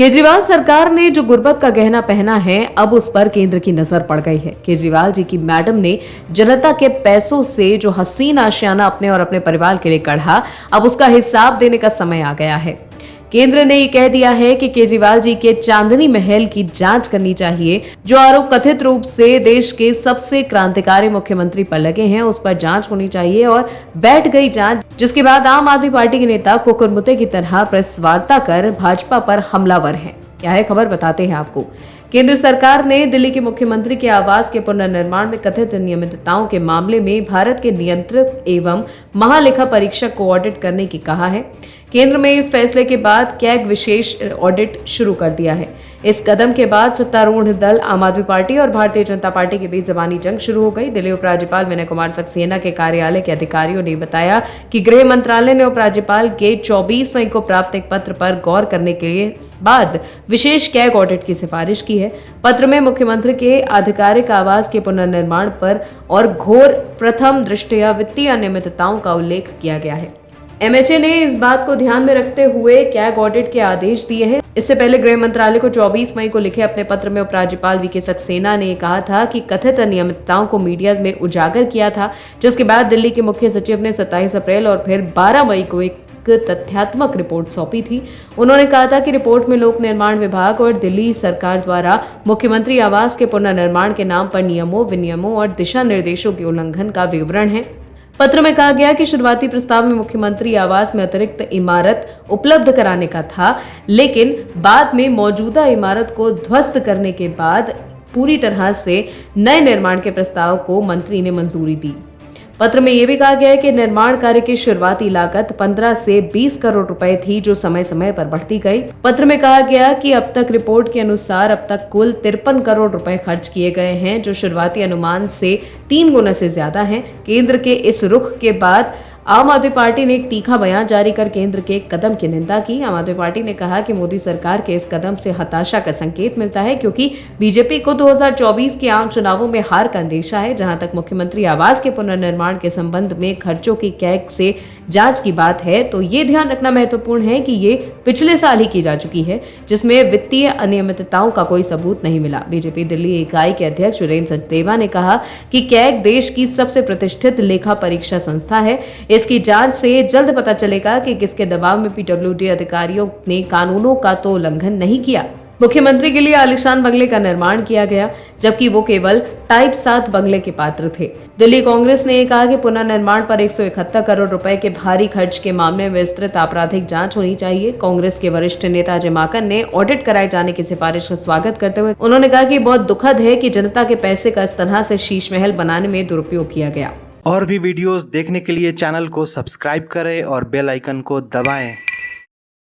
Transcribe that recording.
केजरीवाल सरकार ने जो गुर्बत का गहना पहना है, अब उस पर केंद्र की नजर पड़ गई है। केजरीवाल जी की मैडम ने जनता के पैसों से जो हसीन आशियाना अपने और अपने परिवार के लिए गढ़ा, अब उसका हिसाब देने का समय आ गया है। केंद्र ने ये कह दिया है कि केजरीवाल जी के चांदनी महल की जांच करनी चाहिए। जो आरोप कथित रूप से देश के सबसे क्रांतिकारी मुख्यमंत्री पर लगे हैं, उस पर जांच होनी चाहिए। और बैठ गई जांच, जिसके बाद आम आदमी पार्टी के नेता कुकुरमुत्ते की तरह प्रेस वार्ता कर भाजपा पर हमलावर हैं। क्या है खबर, बताते हैं आपको। केंद्र सरकार ने दिल्ली के मुख्यमंत्री के आवास के पुनर्निर्माण में कथित अनियमितताओं के मामले में भारत के नियंत्रक एवं महालेखा परीक्षक को ऑडिट करने की कहा है। केंद्र में इस फैसले के बाद कैग विशेष ऑडिट शुरू कर दिया है। इस कदम के बाद सत्तारूढ़ दल आम आदमी पार्टी और भारतीय जनता पार्टी के बीच जबानी जंग शुरू हो गई। दिल्ली उपराज्यपाल विनय कुमार सक्सेना के कार्यालय के अधिकारियों ने बताया कि गृह मंत्रालय ने उपराज्यपाल के 24 मई को प्राप्त एक पत्र पर गौर करने के बाद विशेष कैग ऑडिट की सिफारिश की है। पत्र में मुख्यमंत्री के आधिकारिक आवास के पुनर्निर्माण पर और घोर प्रथम दृष्टया वित्तीय अनियमितताओं का उल्लेख किया गया है। एमएचए ने इस बात को ध्यान में रखते हुए कैग ऑडिट के आदेश दिए हैं। इससे पहले गृह मंत्रालय को 24 मई को लिखे अपने पत्र में उपराज्यपाल वीके सक्सेना ने कहा था कि कथित अनियमितताओं को मीडिया में उजागर किया था, जिसके बाद दिल्ली के मुख्य सचिव ने 27 अप्रैल और फिर 12 मई को एक तथ्यात्मक रिपोर्ट सौंपी थी। उन्होंने कहा था कि रिपोर्ट में लोक निर्माण विभाग और दिल्ली सरकार द्वारा मुख्यमंत्री आवास के पुनर्निर्माण के नाम पर नियमों, विनियमों और दिशा निर्देशों के उल्लंघन का विवरण है। पत्र में कहा गया कि शुरुआती प्रस्ताव में मुख्यमंत्री आवास में अतिरिक्त इमारत उपलब्ध कराने का था, लेकिन बाद में मौजूदा इमारत को ध्वस्त करने के बाद पूरी तरह से नए निर्माण के प्रस्ताव को मंत्री ने मंजूरी दी। पत्र में यह भी कहा गया है कि निर्माण कार्य की शुरुआती लागत 15 से 20 करोड़ रुपए थी, जो समय समय पर बढ़ती गई। पत्र में कहा गया कि अब तक रिपोर्ट के अनुसार अब तक कुल 53 करोड़ रुपए खर्च किए गए हैं, जो शुरुआती अनुमान से 3 गुना से ज्यादा है। केंद्र के इस रुख के बाद आम आदमी पार्टी ने एक तीखा बयान जारी कर केंद्र के कदम की निंदा की। आम आदमी पार्टी ने कहा कि मोदी सरकार के इस कदम से हताशा का संकेत मिलता है, क्योंकि बीजेपी को 2024 के आम चुनावों में हार का अंदेशा है। जहां तक मुख्यमंत्री आवास के पुनर्निर्माण के संबंध में खर्चों की कैग से जांच की बात है, तो ये ध्यान रखना महत्वपूर्ण है कि ये पिछले साल ही की जा चुकी है, जिसमें वित्तीय अनियमितताओं का कोई सबूत नहीं मिला। बीजेपी दिल्ली इकाई के अध्यक्ष वीरेंद्र सचदेवा ने कहा कि कैग देश की सबसे प्रतिष्ठित लेखा परीक्षा संस्था है। इसकी जांच से जल्द पता चलेगा कि किसके दबाव में पीडब्ल्यूडी अधिकारियों ने कानूनों का तो उल्लंघन नहीं किया। मुख्यमंत्री के लिए आलीशान बंगले का निर्माण किया गया, जबकि वो केवल टाइप 7 बंगले के पात्र थे। दिल्ली कांग्रेस ने कहा कि पुनर्निर्माण पर 171 करोड़ रुपए के भारी खर्च के मामले में विस्तृत आपराधिक जांच होनी चाहिए। कांग्रेस के वरिष्ठ नेता अजय माकन ने ऑडिट कराए जाने की सिफारिश का स्वागत करते हुए उन्होंने कहा कि बहुत दुखद है कि जनता के पैसे का इस तरह से शीश महल बनाने में दुरुपयोग किया गया। और भी वीडियोस देखने के लिए चैनल को सब्सक्राइब करें और बेल आइकन को दबाएं।